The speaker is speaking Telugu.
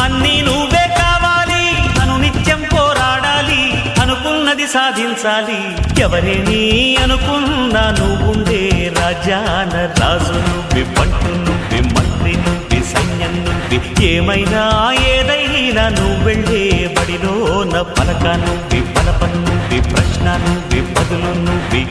అన్నీ నువ్వే కావాలి, అను నిత్యం పోరాడాలి, అనుకున్నది సాధించాలి. ఎవరేని అనుకున్నా నువ్వుండే రాజ్యాన రాజు నువ్వి, పంటు నువ్వి, మంత్రి నువ్వి, సైన్యం నువ్వి, ఏమైనా ఏదైనా నువ్వెళ్ళే బడిలో నా పలక నువ్వి, పలప నువ్వి, ప్రశ్న నువ్వి, బదులు నువ్వి.